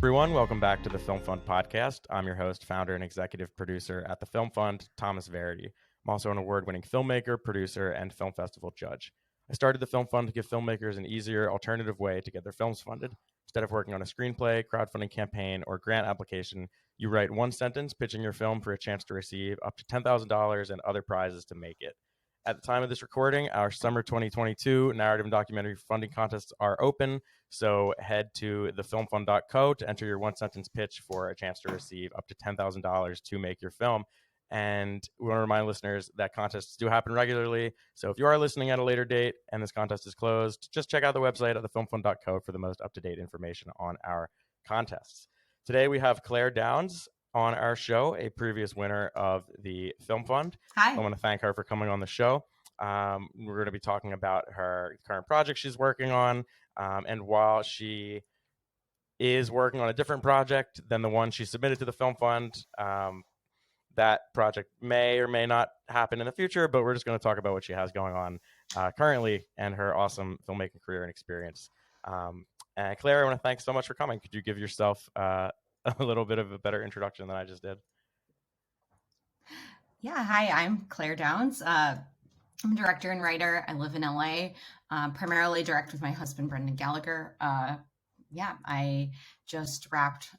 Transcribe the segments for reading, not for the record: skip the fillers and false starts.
everyone. Welcome back to the Film Fund podcast. I'm your host, founder, and executive producer at the Film Fund, Thomas Verdi. I'm also an award-winning filmmaker, producer, and film festival judge. I started the Film Fund to give filmmakers an easier, alternative way to get their films funded. Instead of working on a screenplay, crowdfunding campaign, or grant application, you write one sentence pitching your film for a chance to receive up to $10,000 and other prizes to make it. At the time of this recording, our summer 2022 narrative and documentary funding contests are open, so head to thefilmfund.co to enter your one-sentence pitch for a chance to receive up to $10,000 to make your film. And we want to remind listeners that contests do happen regularly, so if you are listening at a later date and this contest is closed, just check out the website at thefilmfund.co for the most up-to-date information on our contests. Today we have Claire Downs on our show, a previous winner of the Film Fund. Hi. I want to thank her for coming on the show. We're going to be talking about her current project she's working on. And while she is working on a different project than the one she submitted to the Film Fund, that project may or may not happen in the future, but we're just going to talk about what she has going on currently and her awesome filmmaking career and experience. And Claire, I want to thank so much for coming. Could you give yourself a little bit of a better introduction than I just did? Yeah, hi, I'm Claire Downs. I'm a director and writer. I live in LA, primarily direct with my husband, Brendan Gallagher. I just wrapped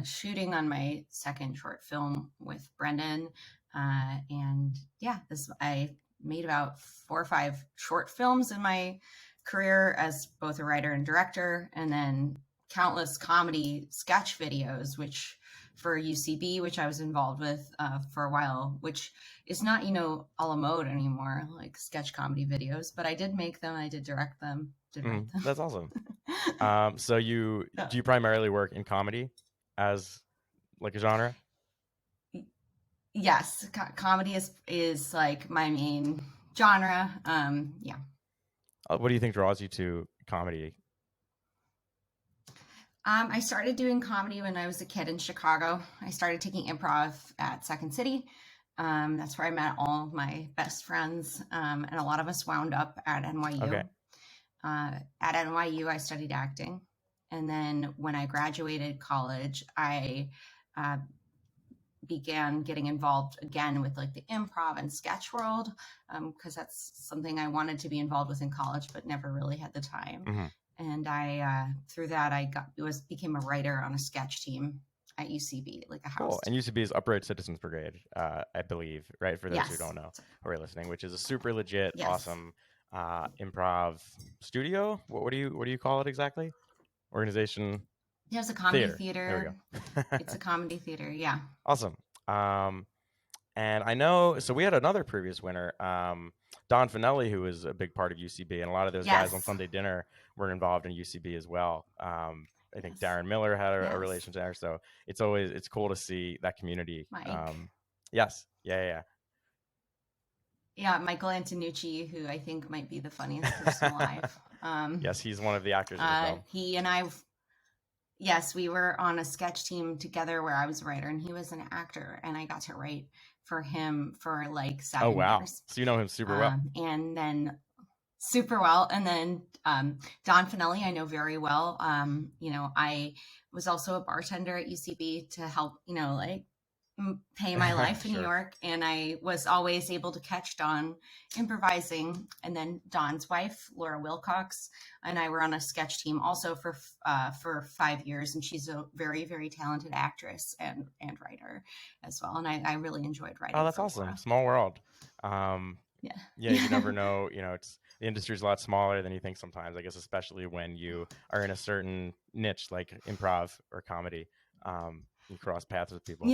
shooting on my second short film with Brendan. I made about 4 or 5 short films in my career as both a writer and director, and then countless comedy sketch videos, which for UCB, which I was involved with for a while, which is not, a la mode anymore, like sketch comedy videos, but I did make them. I did direct them. Write them. That's awesome. So do you primarily work in comedy as like a genre? Yes. Comedy is like my main genre. What do you think draws you to comedy? I started doing comedy when I was a kid in Chicago. I started taking improv at Second City. That's where I met all of my best friends, and a lot of us wound up at NYU. Okay. At NYU, I studied acting. And then when I graduated college, I began getting involved again with like the improv and sketch world, because that's something I wanted to be involved with in college, but never really had the time. Mm-hmm. And I, through that, became a writer on a sketch team at UCB, like a house. Cool. And UCB is Upright Citizens Brigade, I believe, right? For those Yes. who don't know who are listening, which is a super legit, Yes. awesome improv studio. What do you call it exactly? Organization. Yeah, it's a comedy theater. There we go. It's a comedy theater. Yeah. Awesome. And I know, so we had another previous winner, Don Finelli, who was a big part of UCB, and a lot of those guys on Sunday Dinner were involved in UCB as well. I think Darren Miller had a relation there, so it's cool to see that community. Mike. Yes, yeah. Yeah, Michael Antonucci, who I think might be the funniest person alive. Yes, he's one of the actors in the film. He and I, we were on a sketch team together where I was a writer and he was an actor, and I got to write for him for like 7 years. Oh, wow. So you know him super well. And then super well. And then Don Finelli, I know very well. I was also a bartender at UCB to help, pay my life in New York. And I was always able to catch Don improvising. And then Don's wife, Laura Wilcox, and I were on a sketch team also for 5 years. And she's a very, very talented actress and writer as well. And I really enjoyed writing. Oh, that's awesome. Laura. Small world. Yeah, you never know, the industry's a lot smaller than you think sometimes, I guess, especially when you are in a certain niche like improv or comedy. You cross paths with people.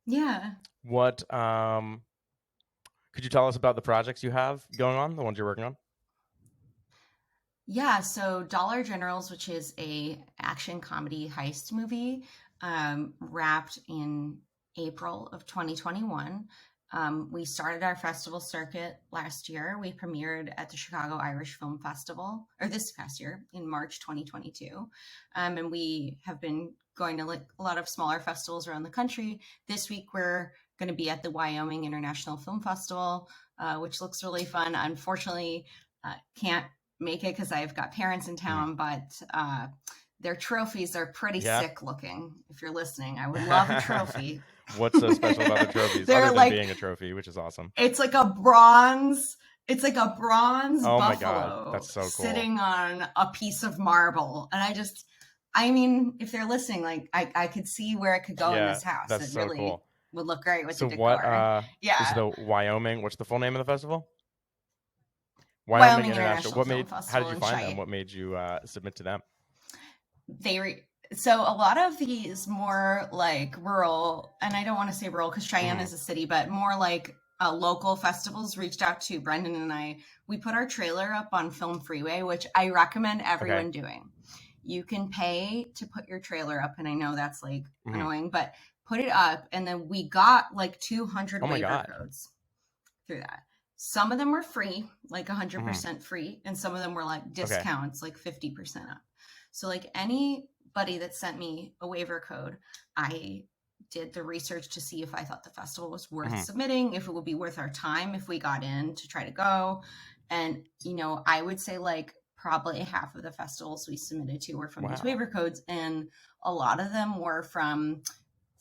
Yeah. What could you tell us about the projects you have going on, the ones you're working on? Yeah, so Dollar Generals, which is a action comedy heist movie, wrapped in April of 2021. We started our festival circuit last year. We premiered at the Chicago Irish Film Festival, or this past year in March 2022. And we have been going to a lot of smaller festivals around the country. This week, we're going to be at the Wyoming International Film Festival, which looks really fun. Unfortunately, can't make it because I've got parents in town, but their trophies are pretty Yeah. sick looking. If you're listening, I would love a trophy. What's so special about the trophies They're other than like, being a trophy, which is awesome? it's like a bronze. It's like a bronze Oh my God, buffalo that's so cool. sitting on a piece of marble. And I mean, if they're listening, like I could see where it could go in this house. That's it so really cool. would look great with So the decor. what is Yeah. the Wyoming? What's the full name of the festival? Wyoming International Film How Festival did you in find them? Cheyenne. What made you submit to them? So a lot of these more like rural, and I don't want to say rural because Cheyenne is a city, but more like local festivals reached out to Brendan and I. We put our trailer up on Film Freeway, which I recommend everyone doing. You can pay to put your trailer up, and I know that's like annoying, but put it up, and then we got like 200 waiver codes through that. Some of them were free, like 100% free, and some of them were like discounts, like 50% up. So like anybody that sent me a waiver code, I did the research to see if I thought the festival was worth submitting, if it would be worth our time if we got in to try to go. And, you know, I would say like probably half of the festivals we submitted to were from these waiver codes. And a lot of them were from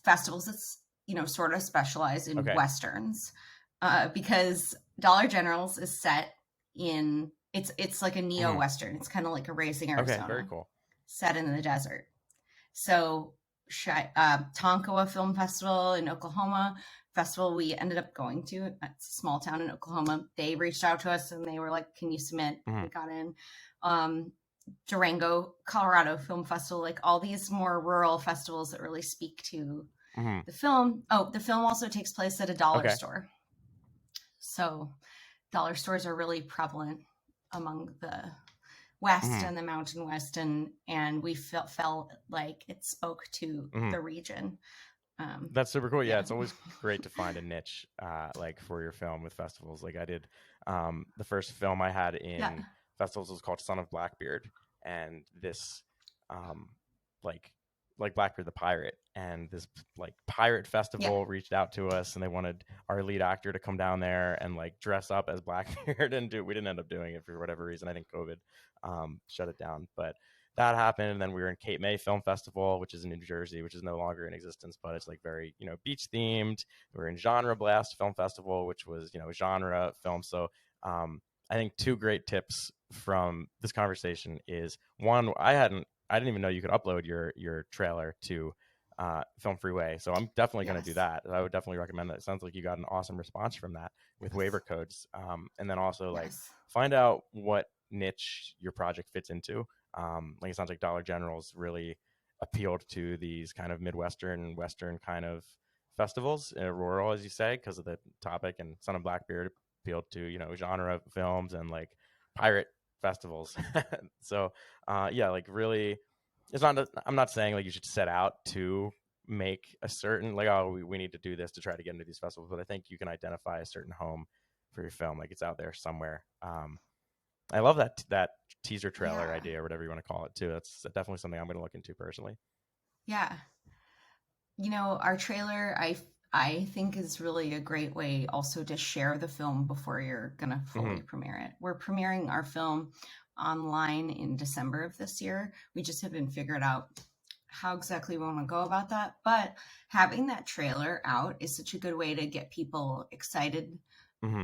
festivals that's, you know, sort of specialize in Westerns. Because Dollar General's is set in, it's like a neo-Western. It's kind of like a Raising Arizona. Okay, very cool. Set in the desert. So Tonkawa Film Festival in Oklahoma, festival we ended up going to, it's a small town in Oklahoma. They reached out to us and they were like, can you submit? We got in. Durango, Colorado Film Festival, like all these more rural festivals that really speak to the film. Oh, the film also takes place at a dollar store. So dollar stores are really prevalent among the West and the Mountain West, and we felt like it spoke to the region. That's super cool. Yeah, it's always great to find a niche like for your film with festivals. Like I did the first film I had in festivals was called Son of Blackbeard, and this like Blackbeard the pirate, and this like pirate festival reached out to us and they wanted our lead actor to come down there and like dress up as Blackbeard and we didn't end up doing it for whatever reason. I think COVID shut it down, but that happened. And then we were in Cape May Film Festival, which is in New Jersey, which is no longer in existence, but it's like very, you know, beach themed. We were in Genre Blast Film Festival, which was, you know, genre film. So I think two great tips from this conversation is one, I didn't even know you could upload your trailer to Film Freeway. So I'm definitely going to do that. I would definitely recommend that. It sounds like you got an awesome response from that with waiver codes. And then also like find out what niche your project fits into. Like it sounds like Dollar General's really appealed to these kind of Midwestern, Western kind of festivals, rural, as you say, because of the topic, and Son of Blackbeard appealed to, you know, genre films and like pirate festivals. So yeah, like really, it's not, I'm not saying like you should set out to make a certain like, oh, we need to do this to try to get into these festivals, but I think you can identify a certain home for your film, like it's out there somewhere. I love that teaser trailer idea or whatever you want to call it too. That's definitely something I'm going to look into personally. Yeah. You know, our trailer, I think is really a great way also to share the film before you're going to fully premiere it. We're premiering our film online in December of this year. We just haven't figured out how exactly we want to go about that. But having that trailer out is such a good way to get people excited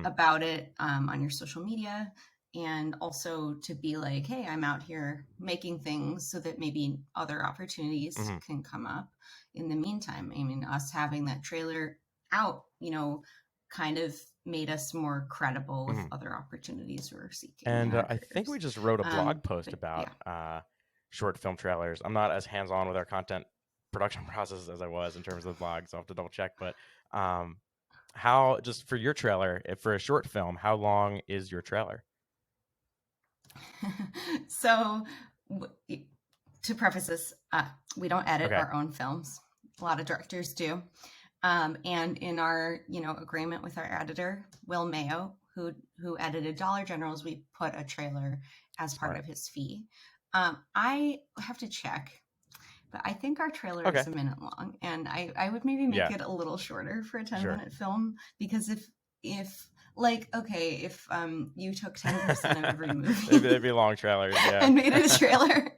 about it on your social media. And also to be like, hey, I'm out here making things so that maybe other opportunities can come up in the meantime. I mean, us having that trailer out, you know, kind of made us more credible with other opportunities we're seeking. And I think we just wrote a blog post about short film trailers. I'm not as hands-on with our content production process as I was in terms of the blog, so I'll have to double check. But how, just for your trailer, for a short film, how long is your trailer? So to preface this, we don't edit our own films. A lot of directors do. And in our, you know, agreement with our editor, Will Mayo, who edited Dollar Generals, we put a trailer as part of his fee. I have to check, but I think our trailer is a minute long, and I would maybe make it a little shorter for a 10-minute film, because if like, okay, if you took 10% of every movie, they'd be long trailers, and made it a trailer,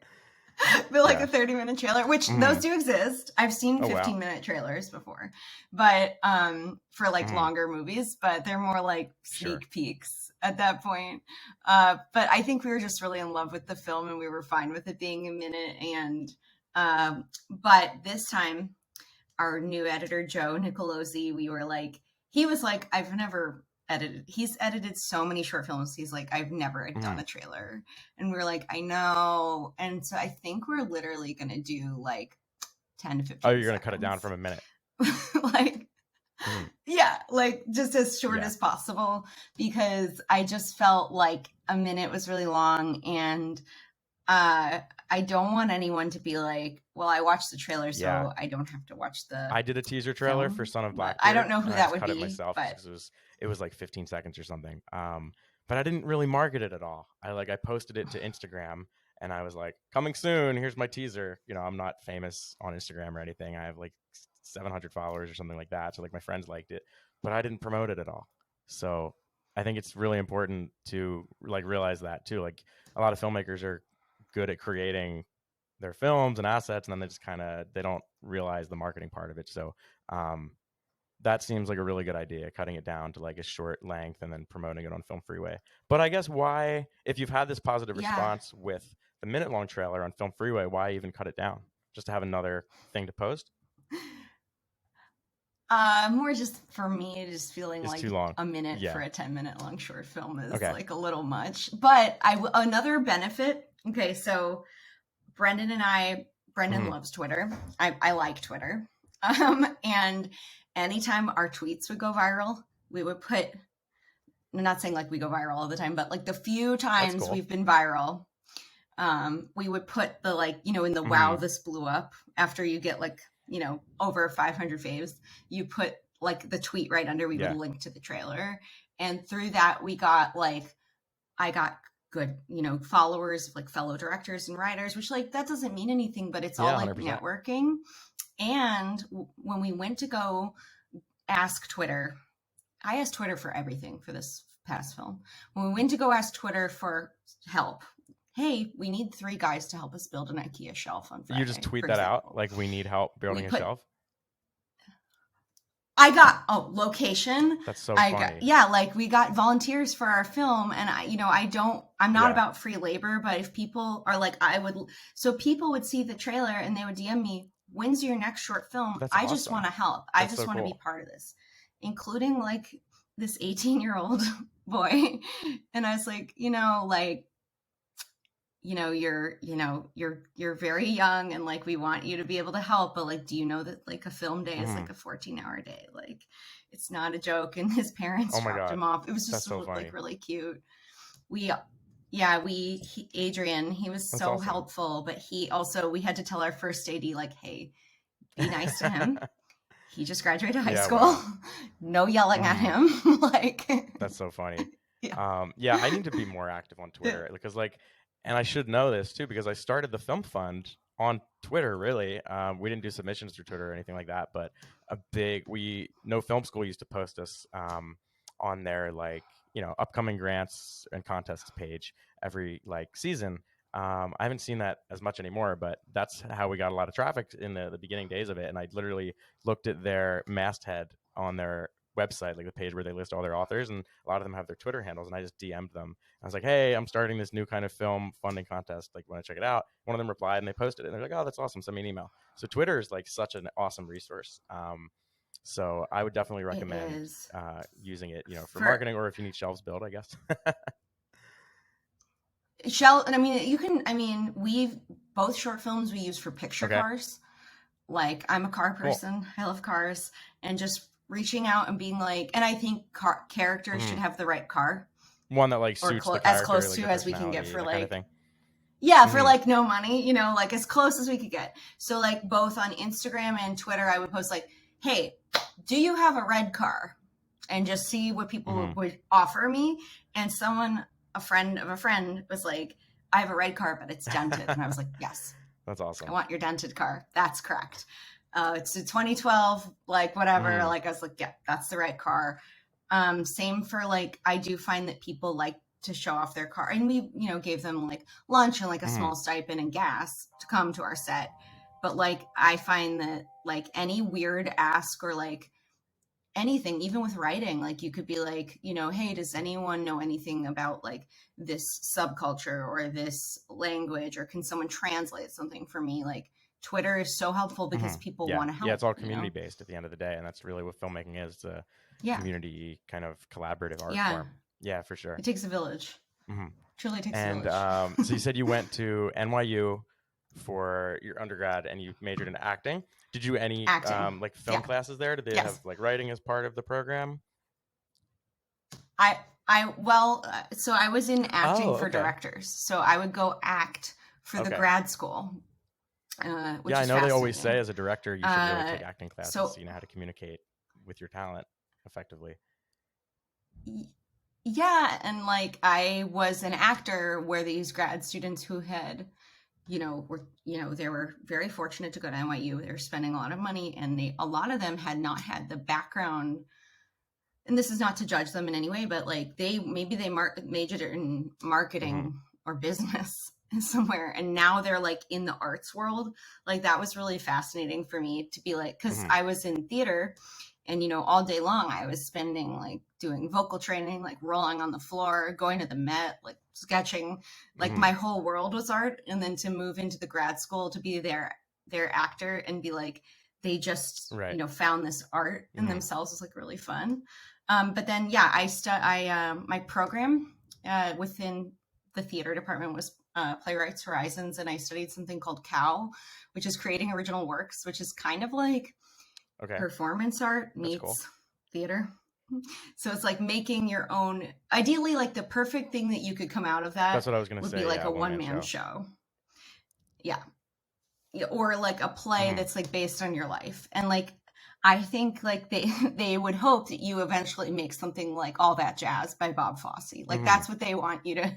but like a 30-minute trailer, which those do exist. I've seen 15-minute trailers before, but for like longer movies, but they're more like sneak peeks at that point. But I think we were just really in love with the film and we were fine with it being a minute. And but this time, our new editor, Joe Nicolosi, he was like, I've never edited. He's edited so many short films. He's like, I've never done a trailer. And we were like, I know. And so I think we're literally going to do like 10 to 15 Oh, you're going to cut it down from a minute. Like, yeah, like just as short as possible, because I just felt like a minute was really long. And I don't want anyone to be like, well, I watched the trailer, so I don't have to watch I did a teaser trailer for Son of Blackbeard. I don't know who that would be. It myself but it was like 15 seconds or something. But I didn't really market it at all. I posted it to Instagram and I was like, coming soon. Here's my teaser. You know, I'm not famous on Instagram or anything. I have like 700 followers or something like that. So like my friends liked it, but I didn't promote it at all. So I think it's really important to like realize that too. Like a lot of filmmakers are good at creating their films and assets, and then they just they don't realize the marketing part of it. So that seems like a really good idea, cutting it down to like a short length and then promoting it on Film Freeway. But I guess why, if you've had this positive response with the minute-long trailer on Film Freeway, why even cut it down? Just to have another thing to post? More just for me, just feeling it's like too long. A minute for a 10-minute long short film is like a little much. But another benefit. Okay, so Brendan loves Twitter. I like Twitter. And anytime our tweets would go viral, we would put, I'm not saying like we go viral all the time, but like the few times we've been viral, we would put the like, you know, in the wow, this blew up, after you get like, you know, over 500 faves, you put like the tweet right under, we would link to the trailer. And through that, we got like, I got good, you know, followers of like fellow directors and writers, which like, that doesn't mean anything, but it's all like 100%. Networking. And when we went to go ask Twitter, I asked Twitter for everything for this past film. When we went to go ask Twitter for help, hey, we need 3 guys to help us build an IKEA shelf on Friday. You just tweet that out? Like, we need help building a shelf? I got location. That's so funny. Like we got volunteers for our film, and I'm not about free labor, but if people are like, so people would see the trailer and they would DM me, when's your next short film? That's I awesome. Just want to help. I just want to be part of this, including like this 18-year-old boy. And I was like, you're very young and like we want you to be able to help, but like, do you know that like a film day is like a 14-hour day? Like it's not a joke. And his parents dropped him off. It was just so like really cute. Adrian, he was so awesome. Helpful, but we had to tell our first AD like, hey, be nice to him. He just graduated high school. Wow. No yelling at him. Like that's so funny. I need to be more active on Twitter because like, and I should know this too, because I started the Film Fund on Twitter, really. We didn't do submissions through Twitter or anything like that, but No Film School used to post us on their like, you know, upcoming grants and contests page every like season. I haven't seen that as much anymore, but that's how we got a lot of traffic in the beginning days of it. And I literally looked at their masthead on their website, like the page where they list all their authors, and a lot of them have their Twitter handles, and I just DM'd them. I was like, hey, I'm starting this new kind of film funding contest, like, want to check it out? One of them replied and they posted it, and they're like, oh, that's awesome, send me an email. So Twitter is like such an awesome resource. So I would definitely recommend using it, you know, for marketing, or if you need shelves built, I guess. And I mean, both short films we use for picture cars. Like I'm a car person. Cool. I love cars, and just reaching out and being like, and I think characters should have the right car. One that like suits the character, as close like to as we can get for like, kind of for like no money, you know, like as close as we could get. So like both on Instagram and Twitter, I would post like, hey, do you have a red car? And just see what people would offer me. And a friend of a friend was like, I have a red car, but it's dented. And I was like, yes. That's awesome. I want your dented car. That's correct. It's a 2012, like whatever. Like I was like, yeah, that's the right car. Same for like, I do find that people like to show off their car. And we, gave them like lunch and like a Mhm. small stipend and gas to come to our set. But like, I find that like any weird ask or like anything, even with writing, like you could be like, hey, does anyone know anything about like this subculture or this language, or can someone translate something for me? Like Twitter is so helpful because Mhm. people Yeah. want to Yeah. help, It's all community based at the end of the day. And that's really what filmmaking is. It's a Yeah. community kind of collaborative art Yeah. form. Yeah, for sure. It takes a village. Hmm. Truly takes a And village. so you said you went to NYU for your undergrad and you majored in acting. Did you any Acting. like film Yeah. classes there? Did they have Yes. like writing as part of the program? So I was in acting Oh, for okay. directors. So I would go act for the Okay. grad school, Yeah, which I is know they always say fascinating. as a director you should really Uh, take acting classes so so you know how to communicate with your talent effectively. yeah, and like I was an actor where these grad students who had, they were very fortunate to go to NYU. They were spending a lot of money, and a lot of them had not had the background. And this is not to judge them in any way, but like they majored in Hmm. marketing or business somewhere, and now they're like in the arts world. Like that was really fascinating for me to be like, because Hmm. I was in theater, and all day long I was spending like doing vocal training, like rolling on the floor, going to the Met, like sketching. Like Hmm. my whole world was art, and then to move into the grad school to be their actor and be like, they just Right. found this art in Hmm. themselves was like really fun. But then, yeah, my program within the theater department was Playwrights Horizons, and I studied something called COW, which is creating original works, which is kind of like Okay. performance art That's cool. meets theater. So it's like making your own. Ideally, like the perfect thing that you could come out of That's that what I was going to would be say. like Yeah, a one one man man show. show. Yeah, or like a play Hmm. that's like based on your life. And like I think like they would hope that you eventually make something like All That Jazz by Bob Fosse. Like Hmm. that's what they want you to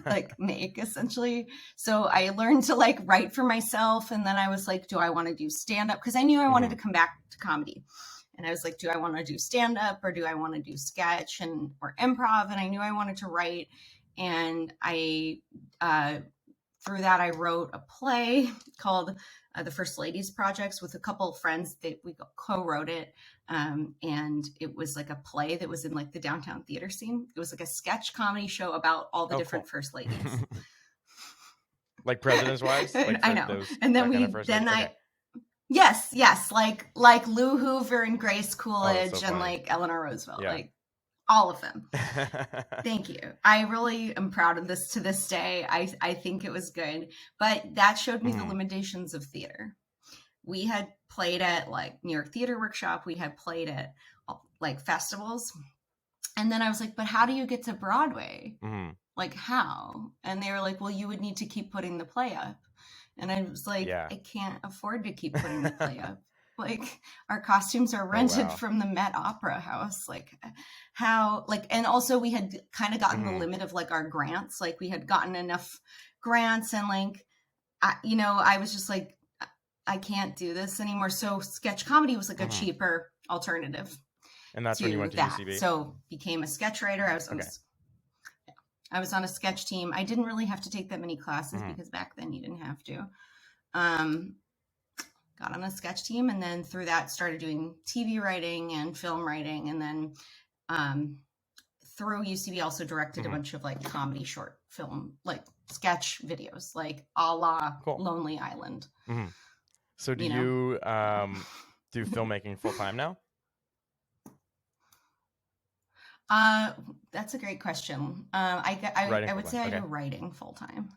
like make essentially. So I learned to like write for myself, and then I was like, do I want to do stand up, because I knew I wanted Hmm. to come back to comedy. And I was like, do I want to do stand up, or do I want to do sketch and or improv? And I knew I wanted to write. And I through that, I wrote a play called The First Ladies Projects with a couple of friends that we co-wrote it. And it was like a play that was in like the downtown theater scene. It was like a sketch comedy show about all the Oh, different cool. first ladies. Like President's Wives, like I for know. those And then that kind of first ladies. Okay. yes, like Lou Hoover and Grace Oh, that's so Coolidge and funny. like Eleanor Roosevelt, Yeah. like all of them. Thank you. I really am proud of this to this day. I think it was good, but that showed me the Hmm. limitations of theater. We had played at like New York Theater Workshop. We had played at like festivals. And then I was like, but how do you get to Broadway? Hmm. Like, how? And they were like, well, you would need to keep putting the play up. And I was like, Yeah. I can't afford to keep putting the play up. Like, our costumes are Oh, rented wow. from the Met Opera House. Like, how? Like, and also we had kind of gotten the Hmm. limit of like our grants. Like, we had gotten enough grants, and like, I was just like, I can't do this anymore. So, sketch comedy was like a Hmm. cheaper alternative And that's when you to went to that. UCB. So, became a sketch writer. Okay. I was on a sketch team. I didn't really have to take that many classes Hmm. because back then you didn't have to. Um, got on a sketch team, and then through that started doing TV writing and film writing, and then through UCB also directed a Hmm. bunch of like comedy short film, like sketch videos, like a la Cool. Lonely Island. Hmm. So do You know, you do filmmaking full time now? That's a great question. Writing I full would time. say I do Okay. writing full time.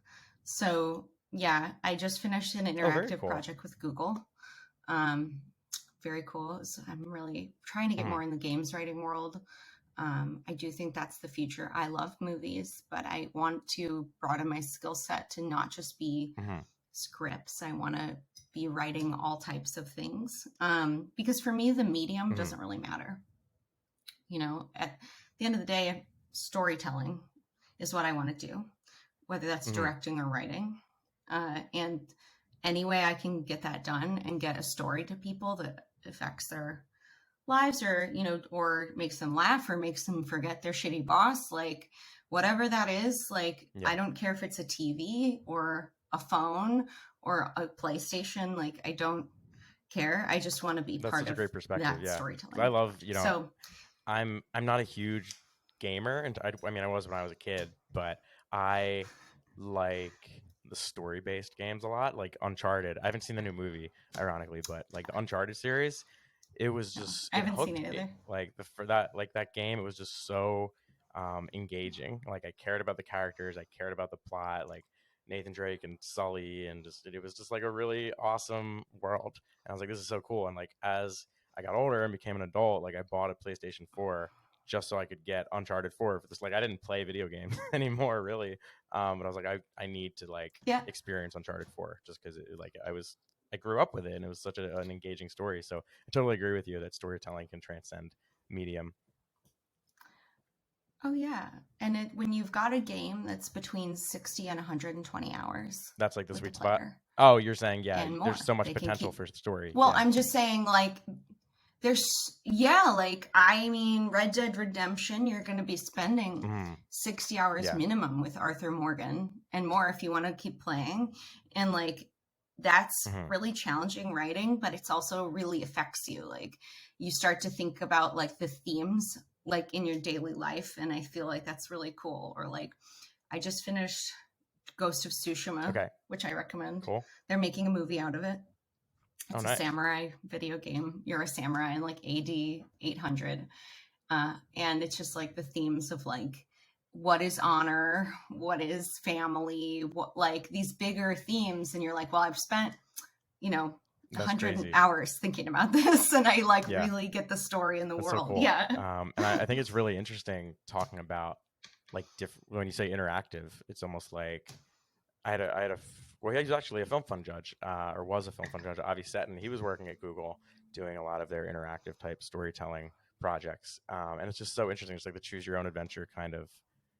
So yeah, I just finished an Oh, very interactive cool. project with Google. Um, Very cool. So I'm really trying to get Hmm. more in the games writing world. I do think that's the future. I love movies, but I want to broaden my skill set to not just be Hmm. scripts. I want to be writing all types of things. Because for me, the medium Hmm. doesn't really matter. At the end of the day, storytelling is what I want to do, whether that's Hmm. directing or writing. And any way I can get that done and get a story to people that affects their lives, or makes them laugh or makes them forget their shitty boss, like whatever that is, like, Yeah. I don't care if it's a TV or a phone or a PlayStation. Like, I don't care. I just want to be That's part such a of great perspective. that Yeah. 'Cause I storytelling. love, So, I'm not a huge gamer, and I mean I was when I was a kid, but I like the story-based games a lot, like Uncharted. I haven't seen the new movie, ironically, but like the Uncharted series, no, I it haven't seen hooked it me. either. Like for that that game, it was just so engaging. Like I cared about the characters, I cared about the plot, like Nathan Drake and Sully, and just it was just like a really awesome world. And I was like, this is so cool. And like as I got older and became an adult, like I bought a PlayStation 4 just so I could get Uncharted 4 for this. Like I didn't play video games anymore, really. But I was like, I need to like Yeah. experience Uncharted 4 just because like I grew up with it and it was such an engaging story. So I totally agree with you that storytelling can transcend medium. Oh yeah, and when you've got a game that's between 60 and 120 hours That's like the with the sweet spot. player Oh, you're saying, yeah, and there's more, so much they can potential keep. for story. Well, Yeah. I'm just saying, like, yeah, like, I mean, Red Dead Redemption, you're going to be spending 60 hours Yeah. minimum with Arthur Morgan and more if you want to keep playing. And like, that's really challenging writing, but it's also really affects you. Like, you start to think about like the themes like in your daily life, and I feel like that's really cool. Or like, I just finished Ghost of Tsushima, Okay. which I recommend. Cool. They're making a movie out of it. Oh, It's a nice. samurai video game. You're a samurai in like AD 800. And it's just like the themes of like, what is honor? What is family? What, like these bigger themes. And you're like, well, I've spent, you know, That's 100 crazy. hours thinking about this, and I like Yeah. really get the story in the That's so world. cool. Yeah. And I think it's really interesting talking about like different, when you say interactive, it's almost like well, he was actually a film fund judge, or was a film fund judge, Avi Seton. He was working at Google doing a lot of their interactive type storytelling projects. And it's just so interesting. It's like the choose your own adventure kind of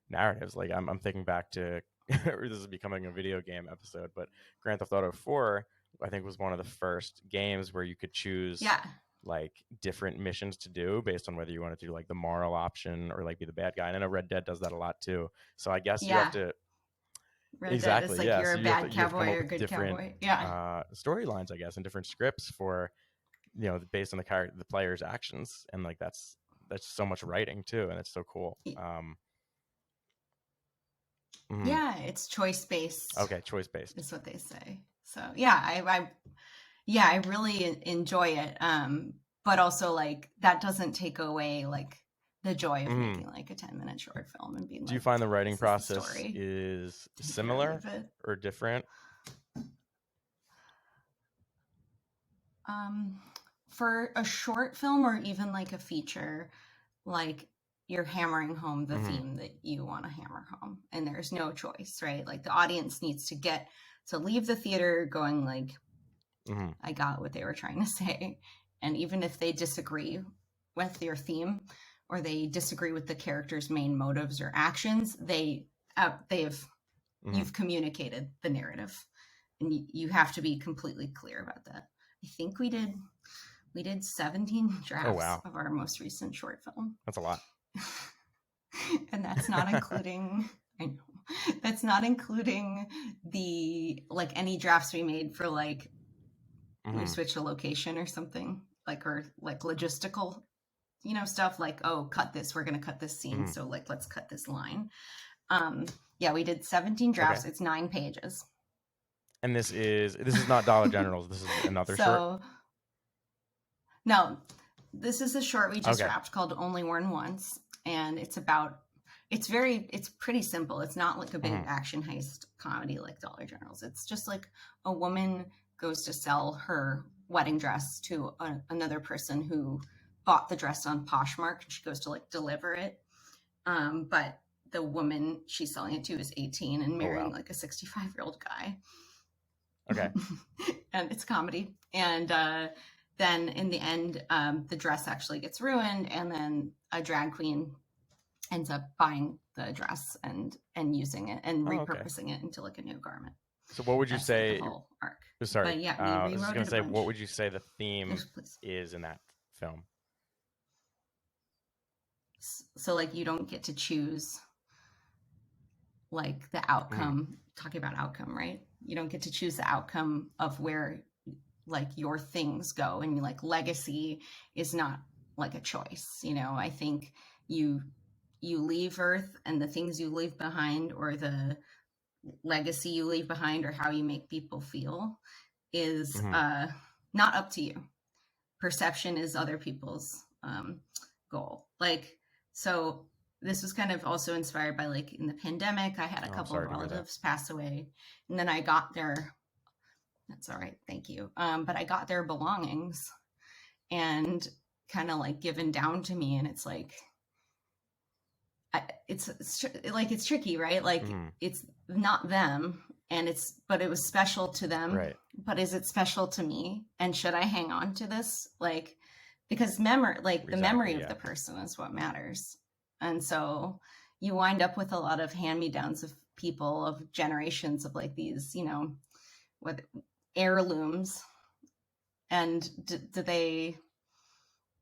narratives. Like I'm thinking back to, this is becoming a video game episode, but Grand Theft Auto 4, I think was one of the first games where you could choose Yeah. like different missions to do based on whether you want to do like the moral option or like be the bad guy. And I know Red Dead does that a lot too. So I guess you have to, Red Dead is exactly, like yeah. you're So a bad you have to come cowboy up or a with good different cowboy. Yeah. storylines, I guess, and different scripts for based on the player's actions, and like that's so much writing too, and it's so cool. Yeah, it's choice based. Okay, choice based is what they say. So yeah, I really enjoy it. But also like that doesn't take away like the joy of making like a 10-minute short film and being like, do you find the writing process the is similar or different? For a short film or even like a feature, like you're hammering home the theme that you want to hammer home, and there's no choice, right? Like the audience needs to get to leave the theater going like, I got what they were trying to say. And even if they disagree with your theme or they disagree with the character's main motives or actions, you've communicated the narrative, and you have to be completely clear about that. I think we did 17 drafts of our most recent short film. That's a lot. And that's not including I know that's not including the like any drafts we made for like we switch a location or something, like, or like logistical stuff, like, oh, cut this, we're gonna cut this scene, so like let's cut this line. Yeah, we did 17 drafts. It's 9 pages. And this is not Dollar Generals. This is another short. No, this is a short we just wrapped called Only Worn Once, and it's pretty simple. It's not like a big action heist comedy like Dollar Generals. It's just like a woman goes to sell her wedding dress to another person who bought the dress on Poshmark, and she goes to like deliver it. But the woman she's selling it to is 18 and marrying like a 65-year-old guy. Okay. And it's comedy. And then in the end, the dress actually gets ruined, and then a drag queen ends up buying the dress and using it and repurposing it into like a new garment. So what would you say? Like the whole arc. Sorry, but yeah, I was going to say, what would you say the theme is in that film? So like you don't get to choose like the outcome, talking about outcome, right? You don't get to choose the outcome of where like your things go, and like legacy is not like a choice. I think you leave Earth, and the things you leave behind, or the legacy you leave behind, or how you make people feel is not up to you. Perception is other people's goal. Like, so this was kind of also inspired by, like, in the pandemic, I had a couple of relatives pass away, and then I got their, that's all right, thank you. But I got their belongings and kind of like given down to me. And it's like, it's tricky, right? Like it's not them, but it was special to them. Right. But is it special to me? And should I hang on to this? Like, because memory, like the memory of the person is what matters. And so you wind up with a lot of hand-me-downs of people, of generations of like these, with heirlooms. And do they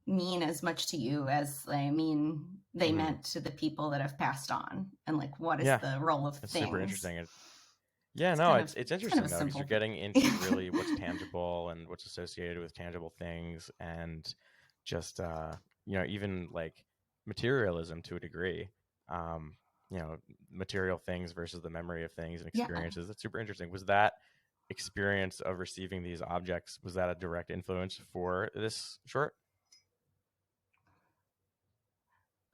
mean as much to you as they meant to the people that have passed on? And like, what is the role of things? Super interesting. It's interesting though, because you're getting into really what's tangible and what's associated with tangible things, and just even like materialism to a degree. Material things versus the memory of things and experiences. That's super interesting. Was that experience of receiving these objects, was that a direct influence for this short?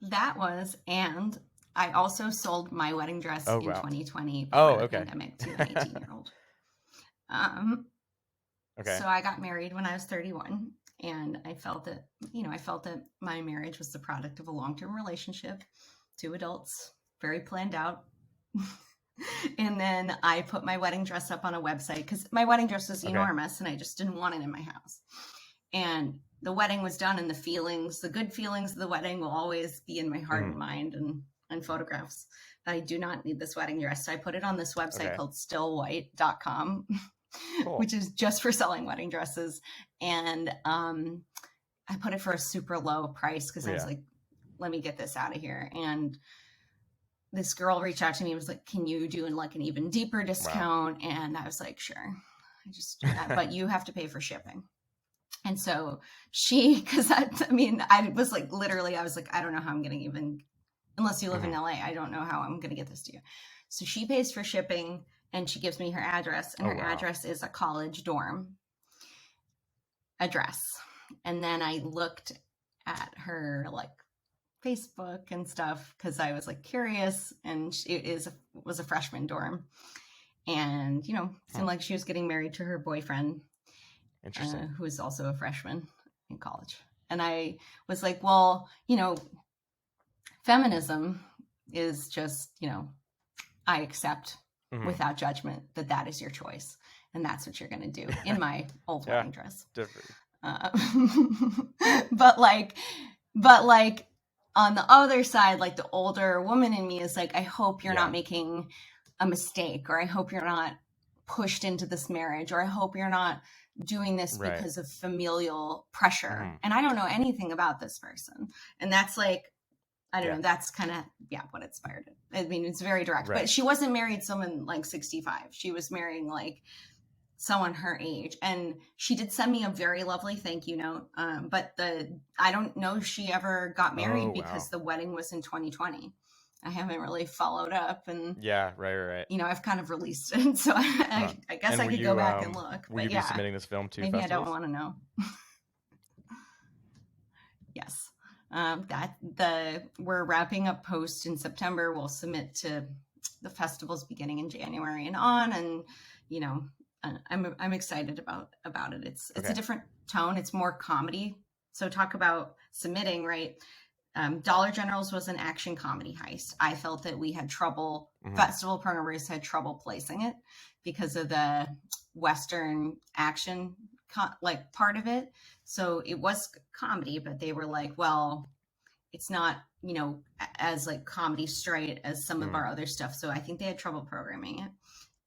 That was, and I also sold my wedding dress in 2020 before the pandemic to an 18-year-old. So I got married when I was 31, and I felt that my marriage was the product of a long-term relationship, 2 adults, very planned out. And then I put my wedding dress up on a website because my wedding dress was enormous and I just didn't want it in my house. And the wedding was done, and the good feelings of the wedding will always be in my heart and mind and photographs. But I do not need this wedding dress. So I put it on this website called stillwhite.com, which is just for selling wedding dresses. And I put it for a super low price because I was like, let me get this out of here. And this girl reached out to me and was like, can you do like an even deeper discount? Wow. And I was like, sure, I just do that, but you have to pay for shipping. And so I was like, literally, I was like, I don't know how I'm going to even, unless you live in LA, I don't know how I'm going to get this to you. So she pays for shipping, and she gives me her address, and her address is a college dorm address. And then I looked at her like Facebook and stuff because I was like curious, and it was a freshman dorm, and seemed like she was getting married to her boyfriend, who is also a freshman in college. And I was like, well, feminism is just, I accept without judgment that is your choice, and that's what you're going to do in my old wedding dress. But like on the other side, like the older woman in me is like, I hope you're not making a mistake, or I hope you're not pushed into this marriage, or I hope you're not doing this because of familial pressure. And I don't know anything about this person. And that's like, I don't know, that's kind of, what inspired it. I mean, it's very direct, but she wasn't married someone like 65. She was marrying like someone her age. And she did send me a very lovely thank you note. But I don't know if she ever got married because the wedding was in 2020. I haven't really followed up, and right. I've kind of released it, so I guess I could go back and look. Will you be submitting this film to maybe festivals? I don't want to know. Yes, we're wrapping up post in September. We'll submit to the festivals beginning in January and on, and I'm excited about it. It's a different tone. It's more comedy. So talk about submitting, right? Dollar Generals was an action comedy heist. I felt that we had trouble, festival programmers had trouble placing it because of the Western action part of it. So it was comedy, but they were like, well, it's not, as like comedy straight as some of our other stuff. So I think they had trouble programming it.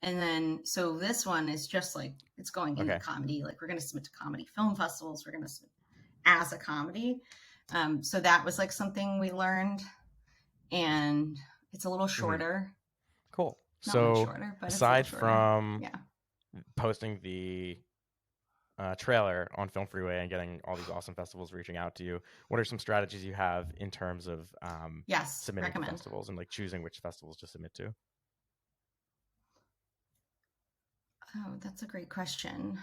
And then, so this one is just like, it's going into comedy. Like, we're going to submit to comedy film festivals. We're going to submit as a comedy. So that was like something we learned, and it's a little shorter. Cool. Not much So shorter, but it's a little aside shorter. from Yeah. posting the trailer on Film Freeway and getting all these awesome festivals reaching out to you, what are some strategies you have in terms of Yes, submitting to recommend. festivals and like choosing which festivals to submit to? Oh, that's a great question.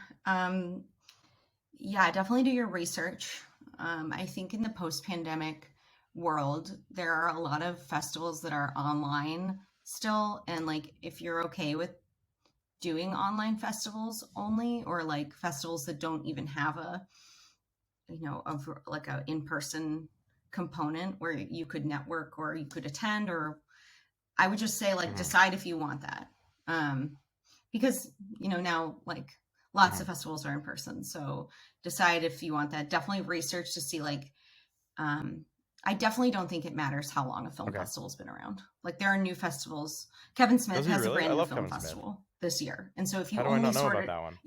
Yeah, definitely do your research. I think in the post-pandemic world, there are a lot of festivals that are online still, and like if you're okay with doing online festivals only, or like festivals that don't even have a, like a in-person component where you could network or you could attend, or I would just say like Mm-hmm. decide if you want that. Because now like lots Mm-hmm. of festivals are in person, so decide if you want that. Definitely research to see like I definitely don't think it matters how long a film Okay. festival's been around. Like there are new festivals. Kevin Smith Does he has a really? I brand new love film Kevin Smith. festival this year, and so if How you do I only not know sort about of, that one?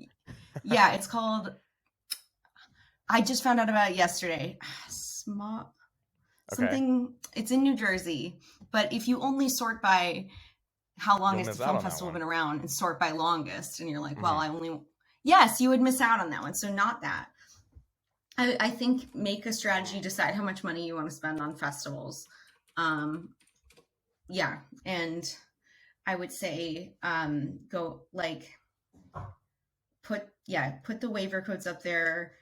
yeah, it's called, I just found out about it yesterday. Small Okay. something, it's in New Jersey, but if you only sort by how long You'll has the miss out film on that festival one. been around and sort by longest, and you're like, well, Mm-hmm. I only, yes, you would miss out on that one. So not that. I think make a strategy, decide how much money you want to spend on festivals. Um, yeah, and I would say go like put the waiver codes up there,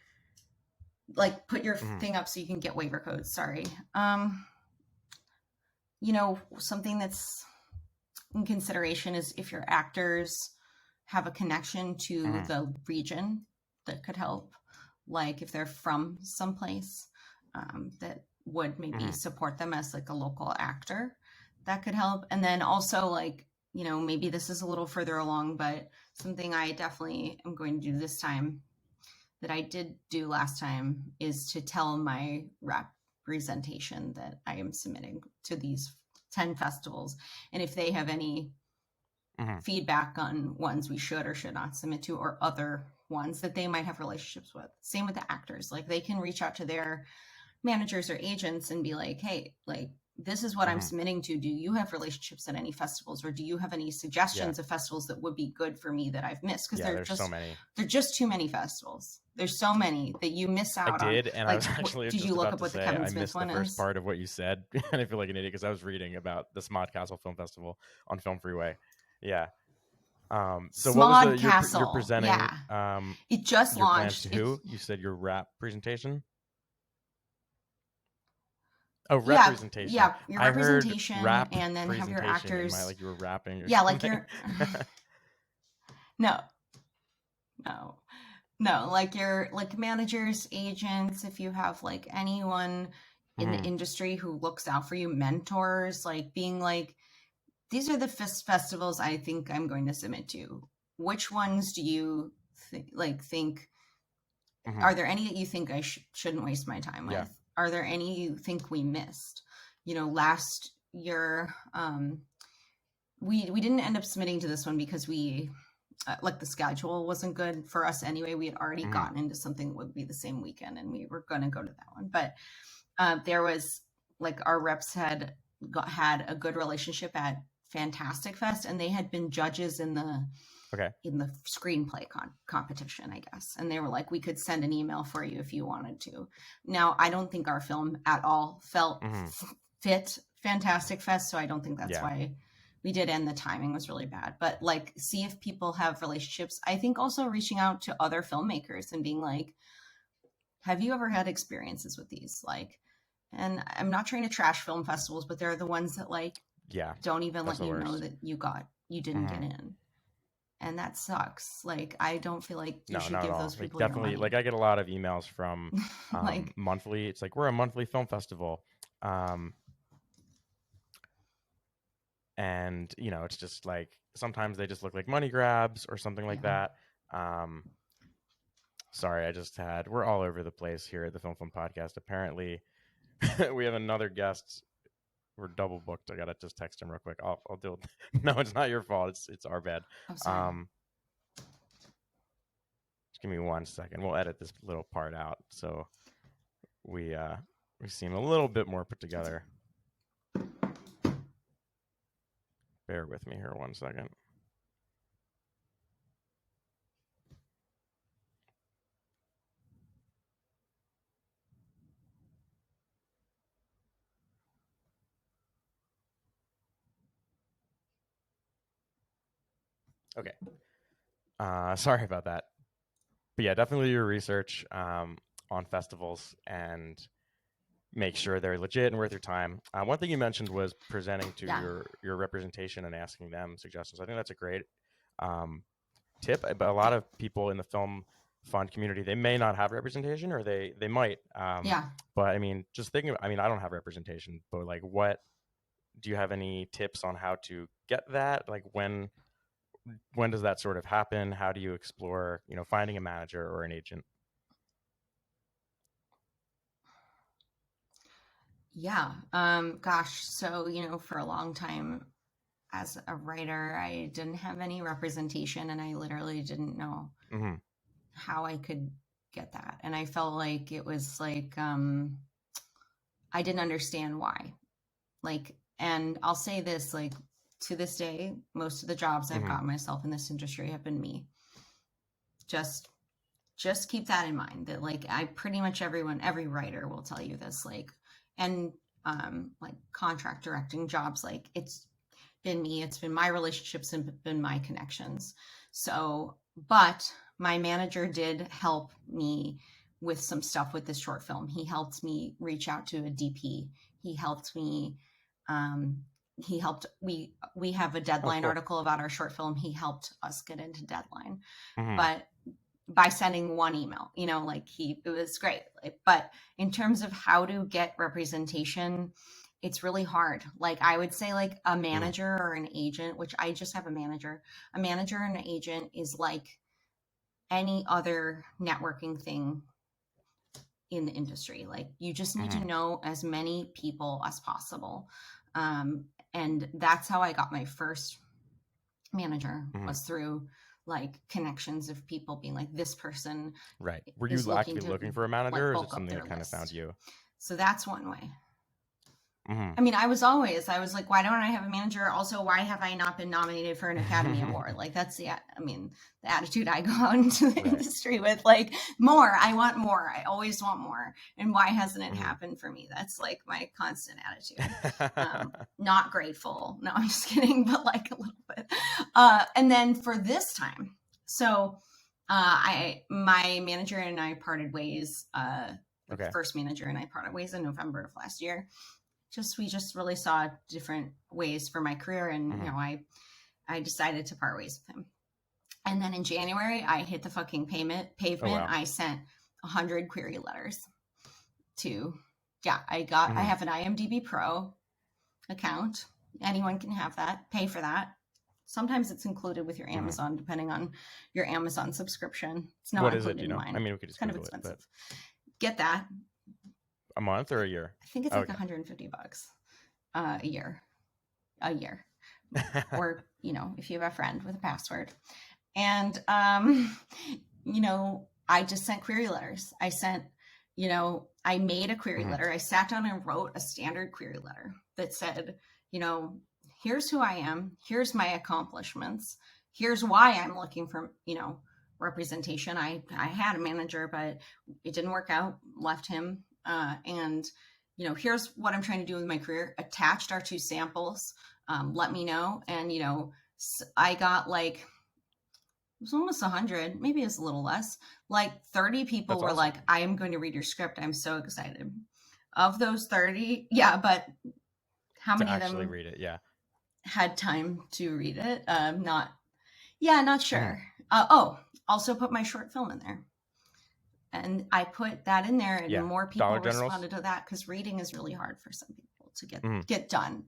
like put your Mm-hmm. thing up so you can get waiver codes. Sorry. Something that's in consideration is if your actors have a connection to Mm-hmm. the region that could help, like if they're from someplace that would maybe Mm-hmm. support them as like a local actor, that could help. And then also like maybe this is a little further along, but something I definitely am going to do this time that I did do last time is to tell my representation that I am submitting to these 10 festivals, and if they have any Mm-hmm. feedback on ones we should or should not submit to, or other ones that they might have relationships with. Same with the actors. Like they can reach out to their managers or agents and be like, hey, like this is what I'm Mm-hmm. submitting to. Do you have relationships at any festivals, or do you have any Yeah. suggestions of festivals that would be good for me that I've missed? Because Yeah. There's so many. they're just too many festivals. There's so many that you miss I out on. did, and I Like, was actually did you just look about up to what the say Kevin I Smith missed the one first is? part of what you said, and I feel like an idiot because I was reading about the Smod Castle Film Festival on Film Freeway. Yeah. So what was Smod you're Castle. presenting Yeah. It just your plans launched. to It's who? You said your rap presentation? Oh, yeah, representation. yeah, your I heard representation, rap and then have your presentation in my actors. like you were rapping or Yeah, like something. your no, no, no, like your like managers, agents, if you have like anyone in the Mm-hmm. industry who looks out for you, mentors, like being like, these are the festivals I think I'm going to submit to. Which ones do you think? Mm-hmm. Are there any that you think I shouldn't waste my time Yeah. with? Are there any you think we missed? Last year, we didn't end up submitting to this one because we like the schedule wasn't good for us anyway. We had already Mm-hmm. gotten into something that would be the same weekend, and we were going to go to that one. But there was like our reps had a good relationship at Fantastic Fest, and they had been judges in the Okay. screenplay competition, I guess. And they were like, we could send an email for you if you wanted to. Now, I don't think our film at all felt Mm-hmm. fit Fantastic Fest, so I don't think that's Yeah. why we did, and the timing was really bad. But like, see if people have relationships. I think also reaching out to other filmmakers and being like, have you ever had experiences with these? Like, and I'm not trying to trash film festivals, but they're the ones that like Yeah. don't even That's let the you know worst. that you didn't Mm-hmm. get in. And that sucks. Like, I don't feel like you No, should not at give all. those Like people your definitely, like money. I get a lot of emails from Like, monthly. It's like we're a monthly film festival, um, and it's just like sometimes they just look like money grabs or something like yeah. that. Sorry, we're all over the place here at the Film Fun Podcast. Apparently, we have another guest. We're double booked. I gotta just text him real quick. I'll deal with. No, it's not your fault. It's our bad. Oh, sorry. Um, just give me 1 second. We'll edit this little part out so we seem a little bit more put together. Bear with me here 1 second. Okay. Sorry about that. But yeah, definitely do your research on festivals and make sure they're legit and worth your time. One thing you mentioned was presenting to Yeah. your representation and asking them suggestions. I think that's a great tip. But a lot of people in the film fund community, they may not have representation, or they might. Yeah. But I mean, just thinking. I mean, I don't have representation, but like, what do you have any tips on how to get that? Like, when does that sort of happen? How do you explore, finding a manager or an agent? Yeah. Gosh. So, for a long time as a writer, I didn't have any representation and I literally didn't know Mm-hmm. how I could get that. And I felt like it was like, I didn't understand why. Like, and I'll say this, like, to this day, most of the jobs I've Mm-hmm. gotten myself in this industry have been me. Just keep that in mind, that like I pretty much every writer will tell you this, like, and like contract directing jobs, like it's been me, it's been my relationships and been my connections. So, but my manager did help me with some stuff with this short film. He helped me reach out to a DP. He helped me um he helped we have a Oh, deadline cool. article about our short film. He helped us get into deadline. Mm-hmm. But by sending one email, like it was great. But in terms of how to get representation, it's really hard. Like I would say like a Mm-hmm. manager or an agent, which I just have a manager and an agent is like any other networking thing in the industry. Like you just need Mm-hmm. to know as many people as possible. And that's how I got my first manager, Mm-hmm. was through like connections of people being like, this person Right. Were is you looking actually to looking for a like manager, or is it bulk up something their that kind of found list. you? So that's one way. Mm-hmm. I mean, I was like, why don't I have a manager? Also, why have I not been nominated for an Academy Award? Like, that's the attitude I go out into the Right. industry with. Like, more. I want more. I always want more. And why hasn't it Mm-hmm. happened for me? That's like my constant attitude. Not grateful. No, I'm just kidding, but like a little bit. And then for this time, so my manager and I parted ways. Okay. First manager and I parted ways in November of last year. We just really saw different ways for my career, and Mm-hmm. I decided to part ways with him. And then in January, I hit the fucking Oh, pavement. wow. I sent 100 query letters to I Mm-hmm. have an IMDb Pro account. Anyone can have that. Pay for that. Sometimes it's included with your Mm-hmm. Amazon, depending on your Amazon subscription. It's not What is it? included Do you in know? I mine. mean, we could It's just kind of Google it, but expensive. Get that. a month or a year? I think it's like Okay. $150 a year. Or if you have a friend with a password. And I just sent query letters. I made a query Mm-hmm. letter. I sat down and wrote a standard query letter that said, here's who I am, here's my accomplishments, here's why I'm looking for representation. I had a manager, but it didn't work out, left him. And here's what I'm trying to do with my career. Attached our 2 samples. Let me know. And I got like, it was almost 100, maybe it's a little less. Like 30 people That's were awesome. like, I am going to read your script. I'm so excited. Of those 30, yeah, but how To many of actually them read it, yeah. had time to read it? Not Mm-hmm. sure. Also put my short film in there. And I put that in there, and Yeah. more people Dollar Generals. responded to that, because reading is really hard for some people to Mm-hmm. get done.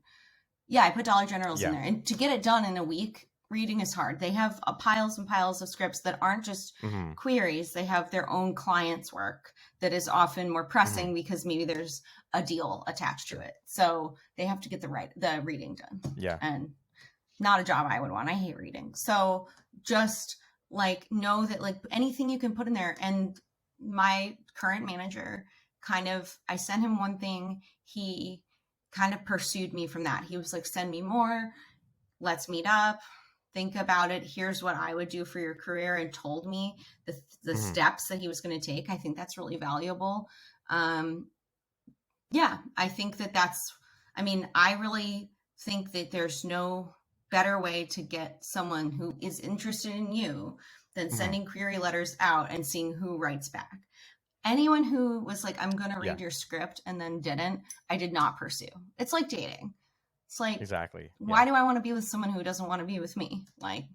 Yeah, I put Dollar Generals in Yeah. there, and to get it done in a week, reading is hard. They have piles and piles of scripts that aren't just Mm-hmm. queries. They have their own clients' work that is often more pressing, Mm-hmm. because maybe there's a deal attached to Sure. it. So they have to get the reading done. Yeah. And not a job I would want. I hate reading. So just like know that like anything you can put in there. And my current manager I sent him one thing. He kind of pursued me from that. He was like, send me more. let's meet up, think about it. Here's what I would do for your career, and told me the steps that he was going to take. I think that's really valuable. Yeah, I think I mean, I really think that there's no better way to get someone who is interested in you than sending query letters out and seeing who writes back. Anyone who was like, I'm going to read your script and then didn't, I did not pursue. It's like dating. It's like, Exactly. Why do I want to be with someone who doesn't want to be with me? Like,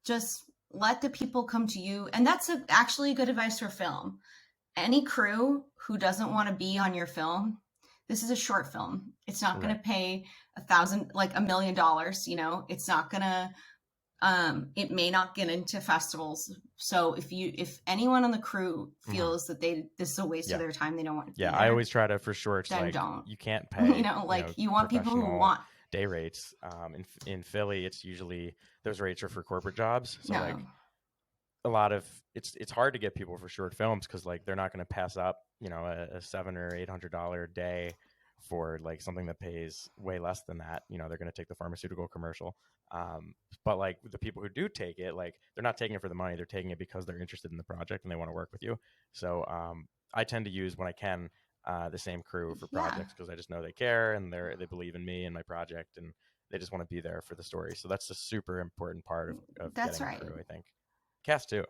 just let the people come to you. And that's actually good advice for film. Any crew who doesn't want to be on your film, this is a short film. It's not going to pay $1 million, you know, it's not going to, it may not get into festivals. So if anyone on the crew feels that this is a waste of their time, they don't want to be there, I always try to, for sure, it's then like, don't. you can't pay, you know, like you want people who want day rates. In Philly, it's usually, those rates are for corporate jobs. So like a lot of, it's hard to get people for short films, because like they're not going to pass up, you know, a $700 or $800 a day for like something that pays way less than that. You know, they're going to take the pharmaceutical commercial. But like the people who do take it, like they're not taking it for the money, they're taking it because they're interested in the project and they want to work with you. So I tend to use, when I can, the same crew for projects, because I just know they care and they believe in me and my project, and they just want to be there for the story. So that's a super important part of that's getting right. a crew, I think. Cast too.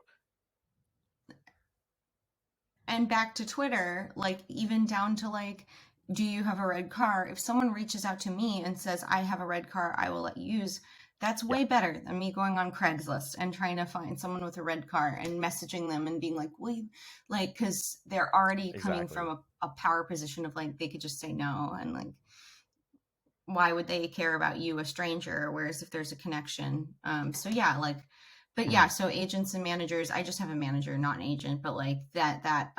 And back to Twitter, like even down to like, do you have a red car? If someone reaches out to me and says, I have a red car, I will let you use, that's way better than me going on Craigslist and trying to find someone with a red car and messaging them and being like, well, like, because they're already coming from a power position of like, they could just say no. And like, why would they care about you, a stranger? Whereas if there's a connection, so yeah, like, but yeah, so agents and managers, I just have a manager, not an agent, but like that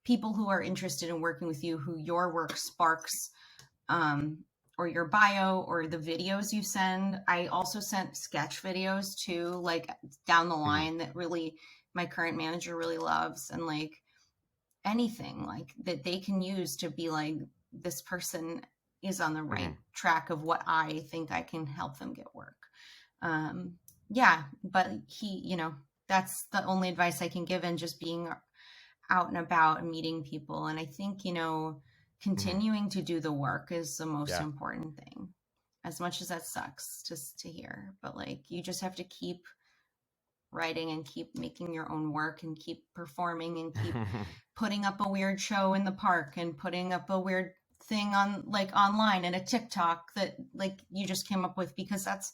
people who are interested in working with you, who your work sparks, or your bio or the videos you send. I also sent sketch videos too, like down the line, that really my current manager really loves, and like anything like that they can use to be like, this person is on the right track of what I think I can help them get work. Yeah, but that's the only advice I can give, and just being out and about and meeting people. And I think, continuing to do the work is the most important thing, as much as that sucks just to hear. But like, you just have to keep writing and keep making your own work and keep performing and keep putting up a weird show in the park and putting up a weird thing on like online and a TikTok that like you just came up with, because that's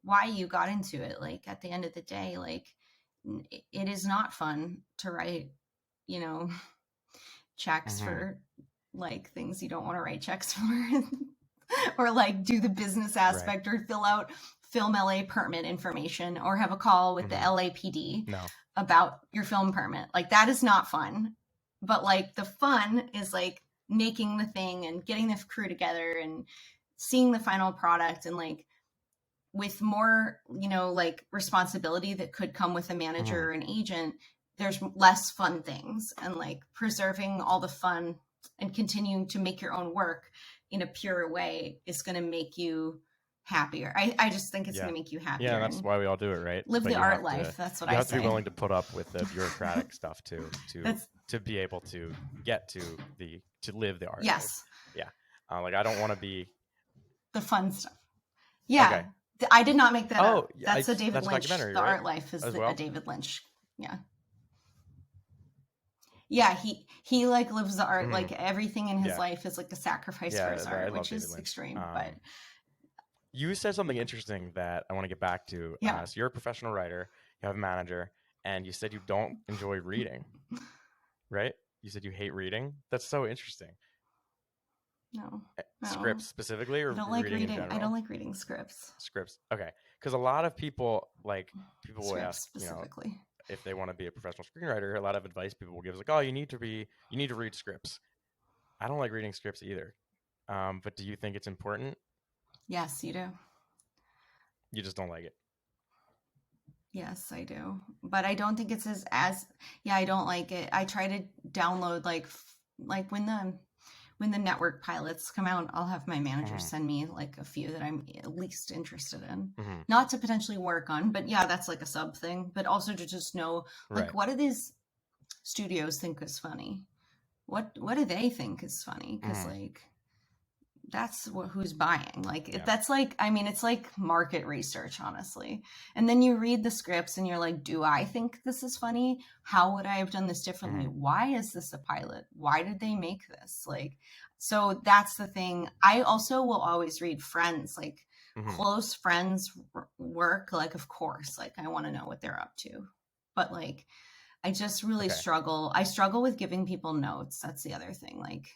why you got into it. Like at the end of the day, like it is not fun to write, checks for like things you don't want to write checks for or like do the business aspect or fill out Film LA permit information or have a call with the LAPD about your film permit. Like that is not fun. But like the fun is like making the thing and getting the crew together and seeing the final product, and like with more, like responsibility that could come with a manager or an agent, there's less fun things, and like preserving all the fun and continuing to make your own work in a pure way is going to make you happier. I just think it's going to make you happier. Yeah, that's why we all do it, right? Live the art life. That's what I say. You have to be willing to put up with the bureaucratic stuff too, to be able to get to live the art life. Yeah. Like I don't want to be the fun stuff. Yeah. Okay. I did not make that up. That's a David Lynch. Documentary, the right? Art Life is a David Lynch. Yeah. Yeah, he like lives the art, like everything in his life is like a sacrifice for his art, which is extreme. But you said something interesting that I want to get back to. So you're a professional writer, you have a manager, and you said you don't enjoy reading, right? You said you hate reading. That's so interesting. No. Scripts specifically, or I don't like reading in general? I don't like reading scripts. Okay, because a lot of people will ask, specifically, if they want to be a professional screenwriter. A lot of advice people will give is like, oh, you need to read scripts. I don't like reading scripts either. But do you think it's important? Yes, you do. You just don't like it. Yes, I do. But I don't think it's I don't like it. I try to download like when the network pilots come out, I'll have my manager Mm-hmm. send me like a few that I'm at least interested in. Mm-hmm. Not to potentially work on, but yeah, that's like a sub thing. But also to just know, like, Right. what do these studios think is funny? What do they think is funny? Because Mm-hmm. like that's who's buying. Like Yeah. that's like, I mean, it's like market research, honestly. And then you read the scripts and you're like, do I think this is funny? How would I have done this differently? Mm-hmm. Why is this a pilot? Why did they make this? Like, so that's the thing. I also will always read friends, like Mm-hmm. close friends work. Like, of course, like I want to know what they're up to. But like, I just really Okay. struggle. I struggle with giving people notes. That's the other thing. Like,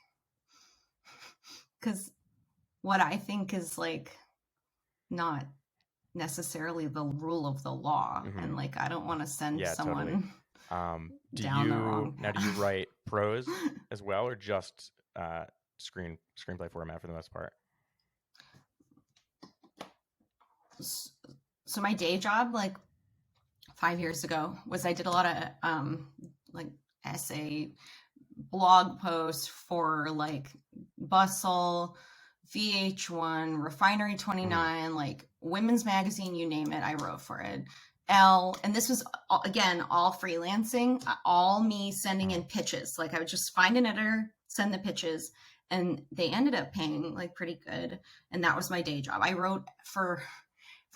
because what I think is like not necessarily the rule of the law. Mm-hmm. And like, I don't want to send Yeah, totally. someone Do down the you wrong now? Do you path. write prose as well, or just screenplay format for the most part? So my day job, like 5 years ago, was I did a lot of like essay blog posts for like Bustle, VH1, Refinery Mm-hmm. 29, like Women's Magazine, you name it, I wrote for it. Elle, and this was again all freelancing, all me sending Mm-hmm. in pitches. Like I would just find an editor, send the pitches, and they ended up paying like pretty good. And that was my day job. I wrote for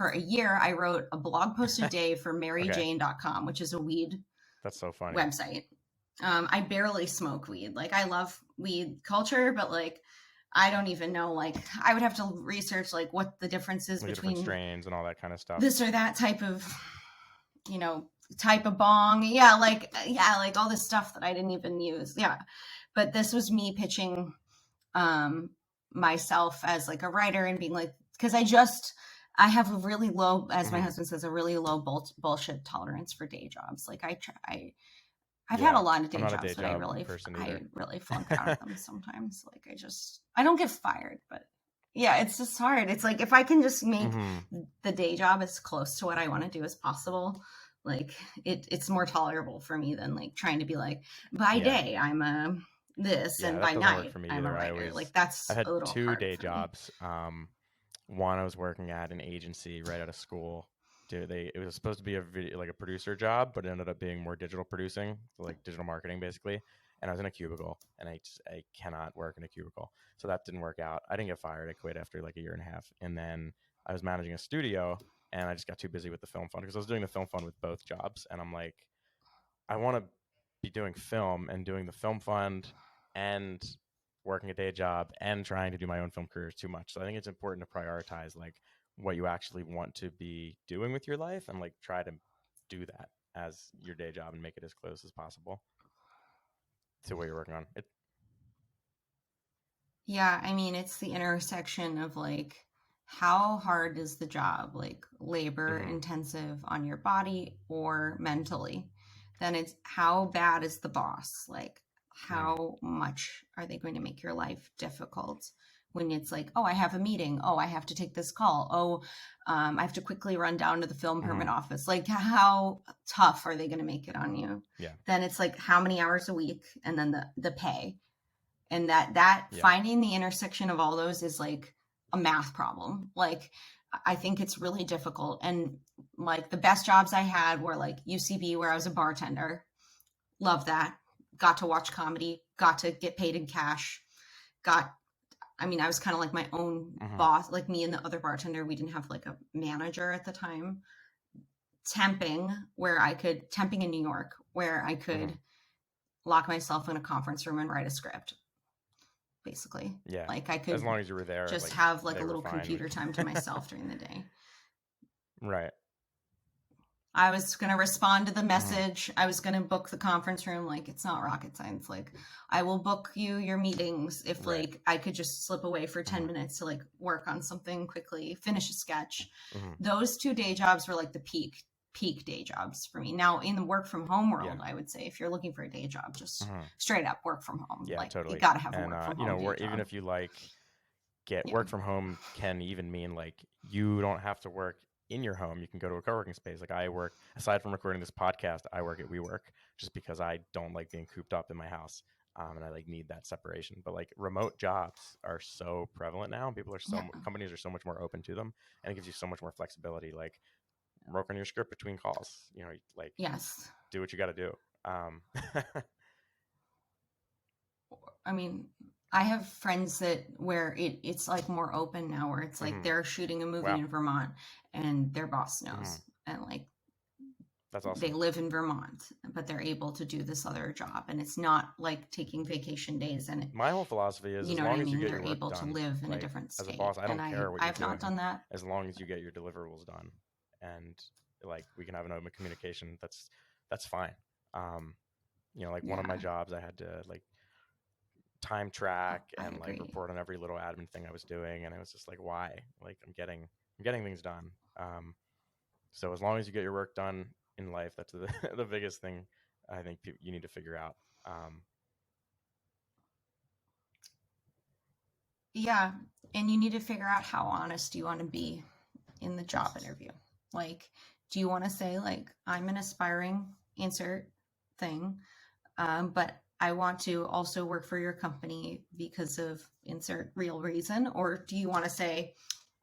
a year. I wrote a blog post a day for Okay, MaryJane.com, which is a weed that's so funny. website. I barely smoke weed. Like I love weed culture, but like I don't even know. Like I would have to research like what the difference is Like the different between strains and all that kind of stuff. this or that type of, you know, type of bong. Yeah, like all this stuff that I didn't even use. Yeah, but this was me pitching um myself as like a writer and being like, because I have a really low, as my Mm-hmm. husband says, a really low bullshit tolerance for day jobs. Like I try, I've had a Yeah, lot of I'm day not a jobs, day but I job really, person I either. really flunk out of them sometimes. Like I don't get fired, but yeah, it's just hard. It's like if I can just make Mm-hmm. the day job as close to what I want to do as possible, like it's more tolerable for me than like trying to be like by Yeah, day I'm a this yeah, and that by doesn't work night for me I'm a either. writer. Like I've that's had a little two hard day for me. jobs. One I was working at an agency right out of school. It was supposed to be a video, like a producer job, but it ended up being more digital producing, so like digital marketing basically. And I was in a cubicle, and I cannot work in a cubicle, so that didn't work out. I didn't get fired. I quit after like a year and a half, and then I was managing a studio, and I just got too busy with the film fund because I was doing the film fund with both jobs, and I'm like, I want to be doing film and doing the film fund and working a day job and trying to do my own film career is too much. So I think it's important to prioritize like what you actually want to be doing with your life and like try to do that as your day job and make it as close as possible to what you're working on. Yeah, I mean, it's the intersection of like how hard is the job, like labor Mm-hmm. intensive on your body or mentally. Then it's how bad is the boss? Like Mm-hmm. how much are they going to make your life difficult when it's like, oh, I have a meeting. Oh, I have to take this call. Oh, I have to quickly run down to the film Mm-hmm. permit office. Like how tough are they going to make it on you? Yeah. Then it's like how many hours a week and then the pay, and that Yeah. finding the intersection of all those is like a math problem. Like I think it's really difficult. And like the best jobs I had were like UCB, where I was a bartender. Love that. Got to watch comedy, got to get paid in cash. Got I mean, I was kind of like my own Mm-hmm. boss. Like me and the other bartender, we didn't have like a manager at the time. Temping in New York, where I Mm-hmm. could lock myself in a conference room and write a script, basically. Yeah. Like I As could long as you were there, just like have like they a were little fine with. computer time to myself during the day. Right. I was going to respond to the Mm-hmm. message. I was going to book the conference room. Like it's not rocket science. Like I will book you your meetings if Right. like I could just slip away for 10 Mm-hmm. minutes to like work on something quickly, finish a sketch. Mm-hmm. Those two day jobs were like the peak day jobs for me. Now in the work from home Yeah. world, I would say if you're looking for a day job, just Mm-hmm. straight up work from home. Yeah, Like you totally. got to have a And work from home day even job. if you like get Yeah. work from home can even mean like you don't have to work in your home. You can go to a co-working space. Like I work aside from recording this podcast, I work at WeWork just because I don't like being cooped up in my house. And I like need that separation. But like remote jobs are so prevalent now, and people are Yeah. companies are so much more open to them, and it gives you so much more flexibility. Like work on your script between calls, like Yes. do what you got to do. Um, I mean, I have friends that where it's like more open now, where it's like mhm. they're shooting a movie Wow. in Vermont and their boss Mhm. knows, and like That's they awesome. live in Vermont, but they're able to do this other job, and it's not like taking vacation days, and My whole philosophy is you as know what long I as you mean. get They're your work able to done, live in a like different as a state, boss, I and don't care what you're I've not doing done that. as long as you get your deliverables done, and like we can have an open communication. That's fine. Um, like one of my Yeah, jobs, I had to like time track I and like agree. report on every little admin thing I was doing, and it was just like, why? Like I'm getting things done. So as long as you get your work done in life, that's the the biggest thing I think you need to figure out. Um, Yeah, and you need to figure out how honest you want to be in the job interview. Like, do you want to say like I'm an aspiring insert thing, but I want to also work for your company because of insert real reason? Or do you want to say,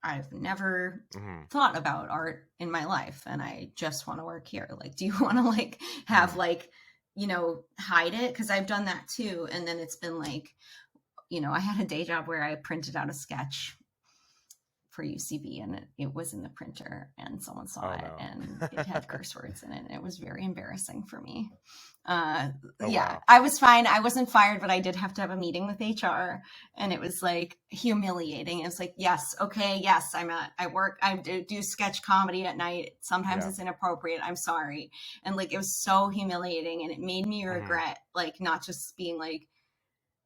I've never mhm, thought about art in my life and I just want to work here? Like, do you want to like have mhm, like, hide it? Because I've done that too. And then it's been like, I had a day job where I printed out a sketch for UCB and it was in the printer and someone saw oh it no. and it had curse words in it. And it was very embarrassing for me. Uh, Oh yeah, wow. I was fine. I wasn't fired, but I did have to have a meeting with HR and it was like humiliating. It was like, yes, okay, yes, I work, I do sketch comedy at night. Sometimes Yeah. it's inappropriate. I'm sorry. And like, it was so humiliating and it made me Mhm, regret, like, not just being like,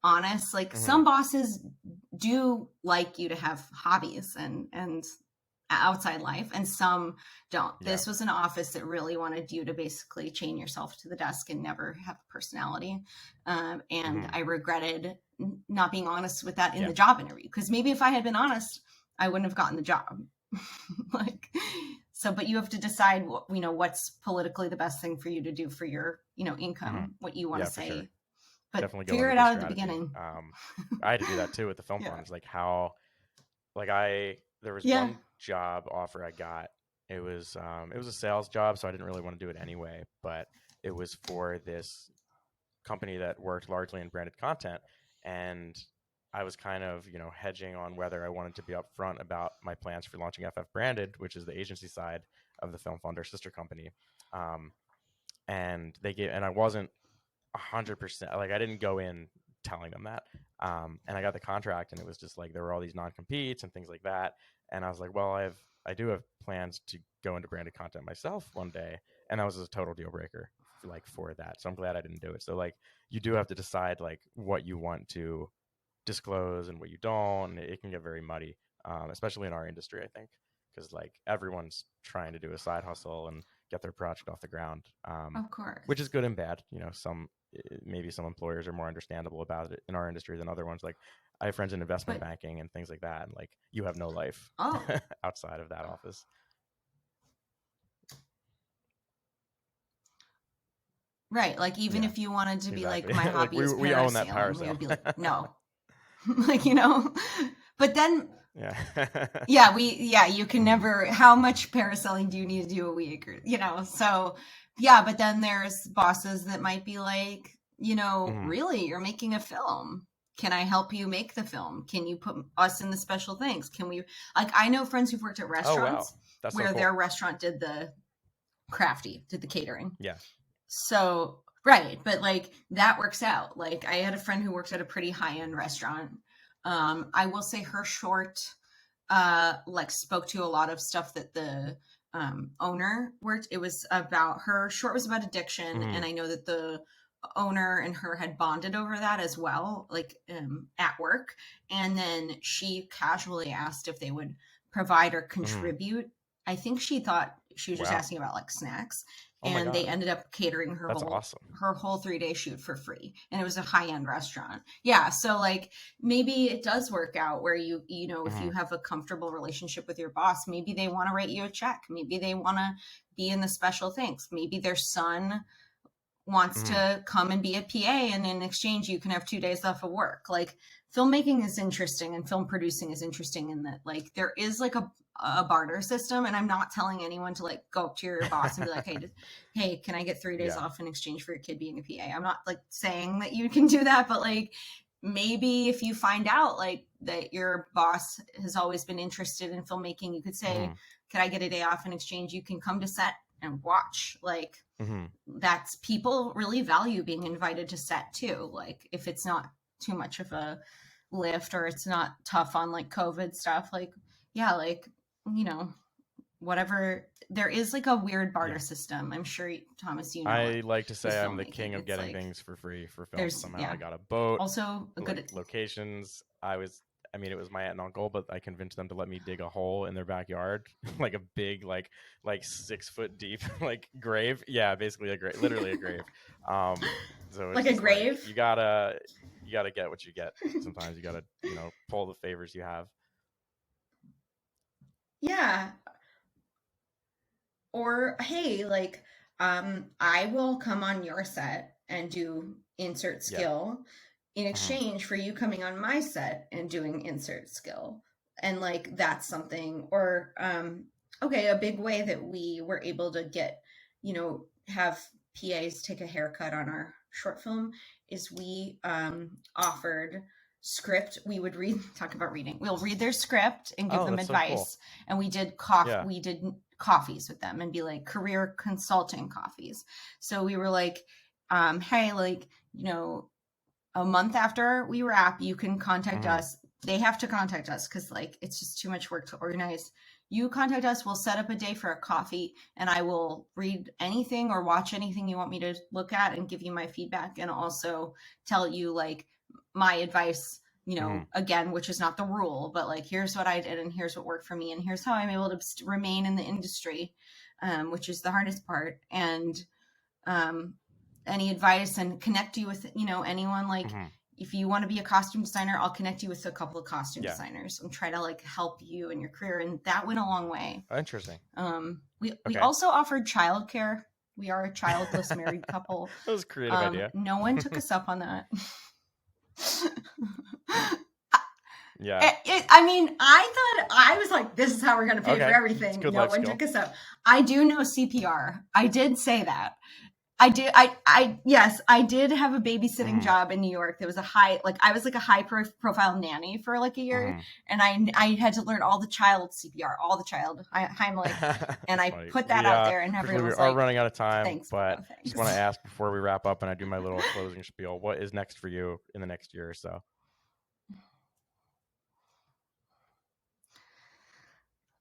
honest. Like mhm, some bosses do like you to have hobbies and outside life and some don't. yeah. This was an office that really wanted you to basically chain yourself to the desk and never have a personality. And Mhm, I regretted not being honest with that in yeah. the job interview, because maybe if I had been honest I wouldn't have gotten the job. Like, so but you have to decide what's politically the best thing for you to do for your Mhm. income, what you want Yeah, to for sure. say, but Definitely go figure into it the out at the strategy. beginning. I had to do that too with the film Yeah. funds. Like how, like there was Yeah. one job offer I got. It was a sales job, so I didn't really want to do it anyway. But it was for this company that worked largely in branded content, and I was kind of hedging on whether I wanted to be upfront about my plans for launching FF Branded, which is the agency side of the Film Fund, our sister company. Um, and I wasn't 100%, like I didn't go in telling them that. And I got the contract, and it was just like there were all these non-competes and things like that. And I was like, well, I do have plans to go into branded content myself one day, and that was a total deal breaker for that. So I'm glad I didn't do it. So like you do have to decide like what you want to disclose and what you don't. And it can get very muddy, especially in our industry, I think, because like everyone's trying to do a side hustle and get their project off the ground, Of which is course. good and bad. Maybe some employers are more understandable about it in our industry than other ones. Like I have friends in investment But banking and things like that, and like you have no life oh, outside of that office. right. Like even Yeah, if you wanted to be like exactly. my Like hobby we is we own that power parasailing, they sale. would be like, no. Like, But then Yeah. yeah, you can Mhm, never, how much parasailing do you need to do a week, or so yeah, but then there's bosses that might be like, mhm. really, you're making a film, can I help you make the film, can you put us in the special things, can we, like, I know friends who've worked at Oh wow, restaurants that's so where cool. their restaurant did the catering. Yeah. So, right, but like that works out. Like I had a friend who works at a pretty high-end restaurant. I will say her short like spoke to a lot of stuff that the owner worked. It was about, her short was about addiction, and Hmm. I know that the owner and her had bonded over that as well, like at work. And then she casually asked if they would provide or Hmm. contribute. I think she thought she was just Wow. asking about like snacks, Oh my and they god, ended up catering that's awesome. her whole 3-day shoot for free, and it was a high-end restaurant. Yeah, so like maybe it does work out where if you Hmm. have a comfortable relationship with your boss, maybe they want to write you a check, maybe they want to be in the special things, maybe their son wants to come and be a PA, and in exchange you can have 2 days off of work. Like, filmmaking is interesting and film producing is interesting in that, like, there is like a barter system, and I'm not telling anyone to like go up to your boss and be like, hey, can I get 3 days off in exchange for your kid being a PA? I'm not like saying that you can do that, but like, maybe if you find out like that your boss has always been interested in filmmaking, you could say, can I get a day off in exchange? You can come to set and watch. Like, that's, people really value being invited to set too. Like, if it's not too much of a lift or it's not tough on like COVID stuff, like, yeah, like, you know, whatever. There is like a weird barter system. I'm sure, Thomas, you know. I like to say I'm the king of getting things for free for film. Somehow I got a boat. Also a good locations. It was my aunt and uncle, but I convinced them to let me dig a hole in their backyard, like a big, like 6 foot deep, like grave. Yeah, basically a grave, literally a grave. So it's like a grave. Like, you gotta get what you get. Sometimes you gotta, pull the favors you have. Yeah. Or, hey, like, I will come on your set and do insert skill in exchange for you coming on my set and doing insert skill. And like, that's something. Or, okay, a big way that we were able to get, have PAs take a haircut on our short film is we offered script. We would talk about reading. We'll read their script and give them advice. So cool. And we did we did coffees with them and be like career consulting coffees. So we were like, hey, like, a month after we wrap, you can contact us. They have to contact us because like, it's just too much work to organize. You contact us, we'll set up a day for a coffee, and I will read anything or watch anything you want me to look at and give you my feedback, and also tell you like my advice, again, which is not the rule, but like, here's what I did and here's what worked for me and here's how I'm able to remain in the industry, which is the hardest part. And any advice, and connect you with, anyone, like, if you want to be a costume designer, I'll connect you with a couple of costume designers and try to like help you in your career. And that went a long way. Interesting. We also offered childcare. We are a childless married couple. That was a creative idea. No one took us up on that. Yeah. I thought, I was like, this is how we're going to pay for everything. No one took us up. I do know CPR. I did say that. I did. Yes, I did have a babysitting job in New York. There was I was like a high profile nanny for like a year, and I had to learn all the child CPR, all the child Heimlich, and I put that out there, and everyone was like, we are running out of time, thanks, but just want to ask before we wrap up and I do my little closing spiel, what is next for you in the next year or so?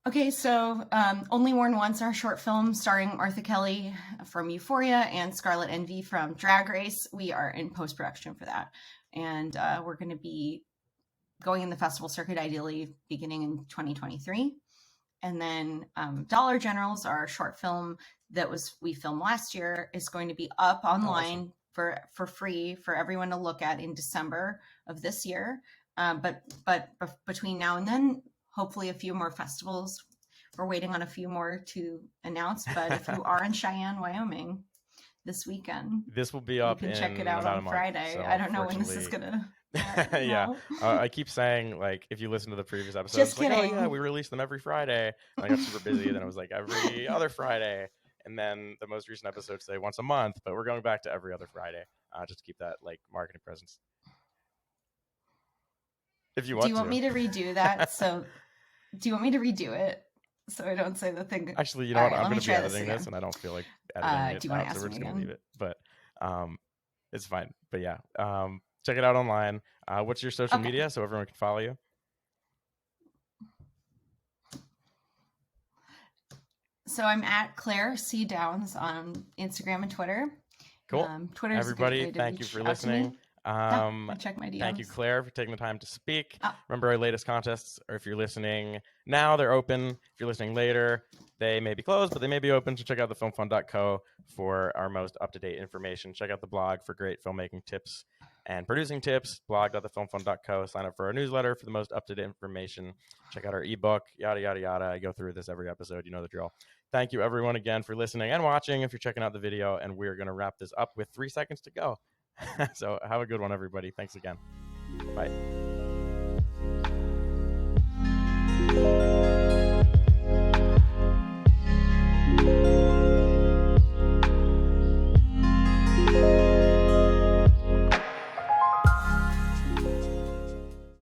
Okay, so Only Worn Once, our short film starring Martha Kelly from Euphoria and Scarlet Envy from Drag Race. We are in post-production for that. And we're going to be going in the festival circuit, ideally beginning in 2023. And then Dollar Generals, our short film that we filmed last year, is going to be up online for free for everyone to look at in December of this year. But between now and then, hopefully a few more festivals. We're waiting on a few more to announce, but if you are in Cheyenne, Wyoming this weekend, this will be up. You can check it out on Friday. So I don't know when this is gonna. Yeah, I keep saying, like, if you listen to the previous episodes, just kidding. Like, oh yeah, we release them every Friday. And I got super busy, then it was like every other Friday, and then the most recent episodes say once a month. But we're going back to every other Friday, just to keep that like marketing presence. If you want, do you want me to redo that? Do you want me to redo it so I don't say the thing? Actually, you know what? I'm going to be editing this, and I don't feel like editing it. Do you want to ask so we're just me going to leave it. But it's fine. But yeah, check it out online. What's your social media so everyone can follow you? So I'm at Claire C. Downs on Instagram and Twitter. Cool. Twitter. Everybody, thank you for listening. I check my DMs. Thank you, Claire, for taking the time to speak. Remember, our latest contests, or if you're listening now, they're open. If you're listening later, they may be closed, but they may be open. So check out thefilmfund.co for our most up-to-date information. Check out the blog for great filmmaking tips and producing tips, blog.thefilmfund.co. Sign up for our newsletter for the most up-to-date information. Check out our ebook, yada, yada, yada. I go through this every episode. You know the drill. Thank you, everyone, again, for listening and watching if you're checking out the video. And we're going to wrap this up with 3 seconds to go. So have a good one, everybody. Thanks again. Bye.